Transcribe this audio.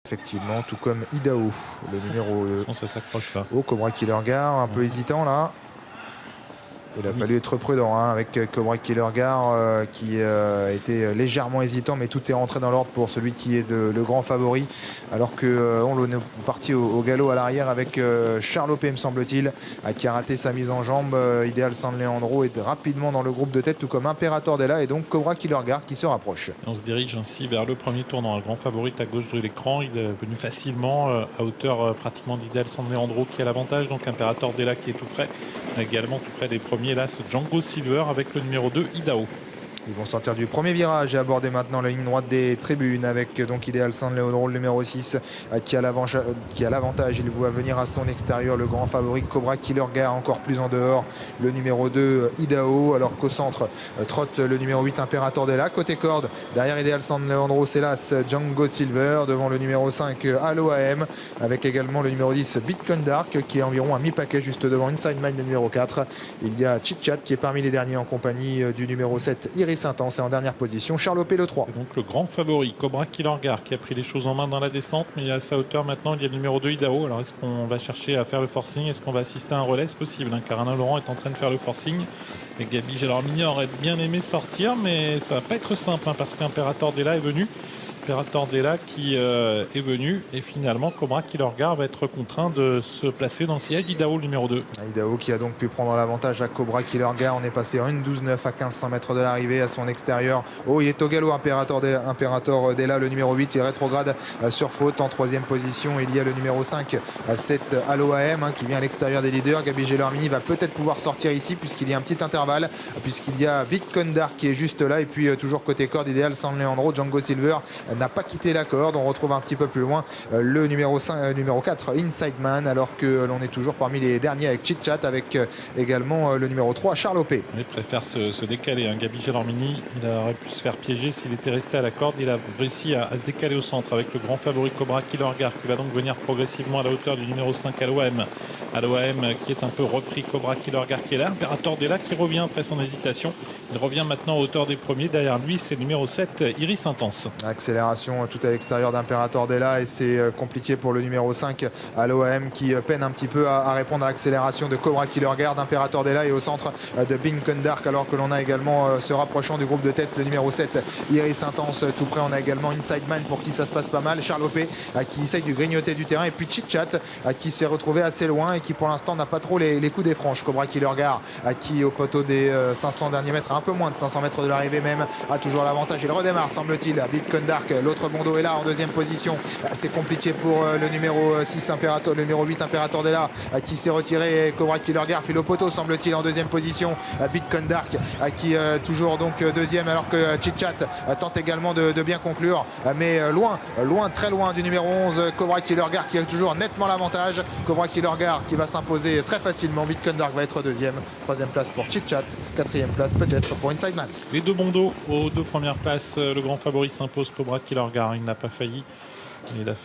Effectivement, tout comme Idaho, le numéro Ça s'accroche là. au Cobra Killer Gar, un peu hésitant là. Il a fallu être prudent avec Cobra Killer Gar qui était légèrement hésitant, mais tout est rentré dans l'ordre pour celui qui est le grand favori. Alors que on est parti au galop à l'arrière avec Charlopé, me semble-t-il, qui a raté sa mise en jambe. Idéal San Leandro est rapidement dans le groupe de tête, tout comme Imperator Della et donc Cobra Killer Gar qui se rapproche. On se dirige ainsi vers le premier tournant. Le grand favori à gauche de l'écran. Il est venu facilement à hauteur pratiquement d'Idéal San Leandro qui a l'avantage. Donc Imperator Della qui est tout près, également tout près des premiers. Là, ce Django Silver avec le numéro 2, Idaho. Ils vont sortir du premier virage et aborder maintenant la ligne droite des tribunes avec donc Idéal San Leandro, le numéro 6, qui a l'avantage. Il voit venir à son extérieur le grand favori Cobra Killer Gar, encore plus en dehors, le numéro 2, Idaho. Alors qu'au centre, trotte le numéro 8, Imperator Della. Côté corde, derrière Idéal San Leandro, c'est là Django Silver. Devant le numéro 5, Halo AM, avec également le numéro 10, Bitcoin Dark, qui est environ un mi-paquet juste devant Inside Mine, le numéro 4. Il y a Chit Chat qui est parmi les derniers en compagnie du numéro 7, Iris Intense, et en dernière position Charlopé le 3. C'est donc le grand favori Cobra Killer Gar qui a pris les choses en main dans la descente, mais à sa hauteur maintenant il y a le numéro 2, Idaho. Alors est-ce qu'on va chercher à faire le forcing? Est-ce qu'on va assister à un relais? C'est possible, car Alain Laurent est en train de faire le forcing et Gabi Gelormini aurait bien aimé sortir, mais ça va pas être simple parce qu'Imperator Della est venu. Imperator Della qui est venu, et finalement Cobra Killer Gar va être contraint de se placer dans le sillage d'Idaho, le numéro 2. Idaho qui a donc pu prendre l'avantage à Cobra Killer Gar. On est passé en 1,12,9 à 1500 mètres de l'arrivée à son extérieur. Oh, il est au galop, Imperator Della, le numéro 8, il rétrograde sur faute. En troisième position, il y a le numéro 5, 7, Halo AM, qui vient à l'extérieur des leaders. Gabi Gelormini va peut-être pouvoir sortir ici puisqu'il y a un petit intervalle, puisqu'il y a Bitcoin Dark qui est juste là, et puis toujours côté corde, Idéal San Leandro, Django Silver n'a pas quitté la corde. On retrouve un petit peu plus loin le numéro 4, Inside Man, alors que l'on est toujours parmi les derniers avec Chit Chat, avec également le numéro 3, Charlopé. Il préfère se décaler. Gabi Gelormini, il aurait pu se faire piéger s'il était resté à la corde. Il a réussi à se décaler au centre avec le grand favori Cobra Killer Gar qui va donc venir progressivement à la hauteur du numéro 5, Halo AM. Halo AM qui est un peu repris, Cobra Killer Gar qui est là. Imperator Della qui revient après son hésitation. Il revient maintenant à hauteur des premiers. Derrière lui, c'est le numéro 7, Iris Intense. Accélération tout à l'extérieur d'Imperator Della, et c'est compliqué pour le numéro 5, Halo AM, qui peine un petit peu à répondre à l'accélération de Cobra Killer Gar. Imperator Della est au centre de Bitcoin Dark, alors que l'on a également se rapprochant du groupe de tête le numéro 7, Iris Intense. Tout près, on a également Inside Man pour qui ça se passe pas mal, Charlopé qui essaye de grignoter du terrain, et puis Chit Chat qui s'est retrouvé assez loin et qui pour l'instant n'a pas trop les coups des franches. Cobra Killer Gar qui au poteau des 500 derniers mètres, un peu moins de 500 mètres de l'arrivée même, a toujours l'avantage. Il redémarre, semble-t-il. Bitcoin Dark, l'autre bandeau est là en deuxième position. C'est compliqué pour le numéro 6, le numéro 8, Imperator Della, qui s'est retiré. Cobra Killer Gar fait le poteau, semble-t-il, en deuxième position. Bitcoin Dark qui toujours donc deuxième, alors que Chit Chat tente également de bien conclure, mais très loin du numéro 11, Cobra Killer Gar, qui a toujours nettement l'avantage. Cobra Killer Gar qui va s'imposer très facilement. Bitcoin Dark va être deuxième. Troisième place pour Chit Chat. Quatrième place peut-être pour Inside Man. Les deux bandeaux aux deux premières places. Le grand favori s'impose, Cobra Killer Gar. Il n'a pas failli. Il a fait